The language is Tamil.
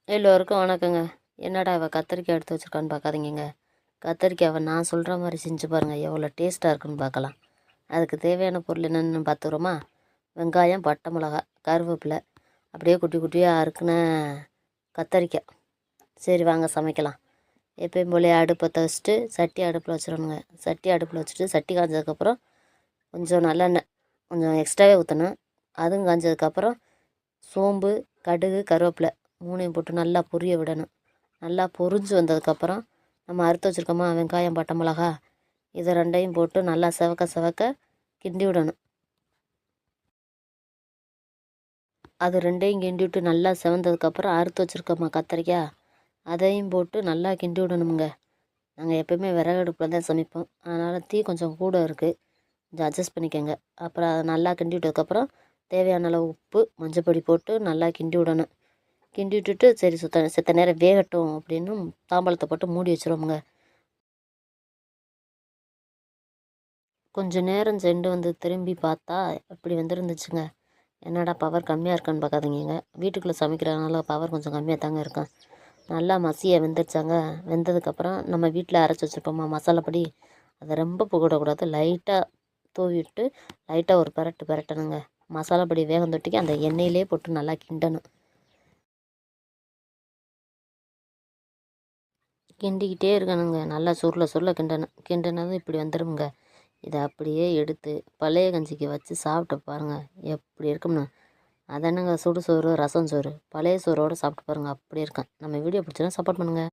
எல்லோருக்கும் வணக்கங்க. என்னடா இவ கத்திரிக்காய் எடுத்து வச்சுருக்கான்னு பார்க்காதீங்கங்க. கத்திரிக்காவை நான் சொல்கிற மாதிரி செஞ்சு பாருங்கள், எவ்வளோ டேஸ்ட்டாக இருக்குன்னு பார்க்கலாம். அதுக்கு தேவையான பொருள் என்னென்னு பார்த்துக்கிறோமா? வெங்காயம், பட்டை மிளகா, கருவேப்பிலை, அப்படியே குட்டி குட்டியாக அறுக்குன கத்திரிக்காய். சரி வாங்க சமைக்கலாம். எப்பயும் போல அடுப்பை வச்சுட்டு சட்டி அடுப்பில் வச்சிடணுங்க. சட்டி அடுப்பில் வச்சுட்டு சட்டி காய்ஞ்சதுக்கப்புறம் கொஞ்சம் நல்லெண்ணெய் கொஞ்சம் எக்ஸ்ட்ராவே ஊற்றணும். அதுவும் காய்ஞ்சதுக்கப்புறம் சோம்பு, கடுகு, கருவேப்பிலை 3யும் போட்டு நல்லா பொரிய விடணும். நல்லா பொரிஞ்சு வந்ததுக்கப்புறம் நம்ம அறுத்து வச்சுருக்கோமா வெங்காயம், பட்டை மிளகா, இதை 2யும் போட்டு நல்லா செவக்க கிண்டி விடணும். அது 2யும் கிண்டி விட்டு நல்லா செவந்ததுக்கப்புறம் அறுத்து வச்சுருக்கோமா கத்திரிக்காய், அதையும் போட்டு நல்லா கிண்டி விடணுமுங்க. நாங்கள் எப்போயுமே விறகு அடுப்பில் தான் சமைப்போம், அதனால் தீ கொஞ்சம் கூட இருக்குது, கொஞ்சம் அட்ஜஸ்ட் பண்ணிக்கோங்க. அப்புறம் அதை நல்லா கிண்டி விட்டதுக்கப்புறம் தேவையான அளவு உப்பு, மஞ்சப்பொடி போட்டு நல்லா கிண்டி விடணும். கிண்டி விட்டுட்டு சரி செத்த நேரம் வேகட்டும் அப்படின்னு தாம்பாளத்தை போட்டு மூடி வச்சுருவோமுங்க. கொஞ்சம் நேரம் சென்று வந்து திரும்பி பார்த்தா இப்படி வந்துருந்துச்சுங்க. என்னடா பவர் கம்மியாக இருக்கான்னு பார்க்காதீங்க, வீட்டுக்குள்ளே சமைக்கிறதுனால பவர் கொஞ்சம் கம்மியாக தாங்க இருக்கும். நல்லா மசிய வெந்துருச்சாங்க. வெந்ததுக்கப்புறம் நம்ம வீட்டில் அரைச்சி வச்சுருப்போமா மசாலாப்பொடி, அதை ரொம்ப போடக்கூடாது, லைட்டாக தூவி விட்டு லைட்டாக ஒரு பெரட்டணுங்க. மசாலாப்பொடி வேகம் தொட்டிக்கு அந்த எண்ணெயிலே போட்டு நல்லா கிண்டணும். கிண்டிக்கிட்டே இருக்கணுங்க. நல்லா சுருள கிண்டணும். கிண்டினதும் இப்படி வந்துடுங்க. இதை அப்படியே எடுத்து பழைய கஞ்சிக்கு வச்சு சாப்பிட்டு பாருங்கள், எப்படி இருக்கும்னு. அதென்னங்க சுடு சோறு, ரசம் சோறு, பழைய சோறோடு சாப்பிட்டு பாருங்கள், அப்படி இருக்கும். நம்ம வீடியோ பிடிச்சதுன்னா சப்போர்ட் பண்ணுங்கள்.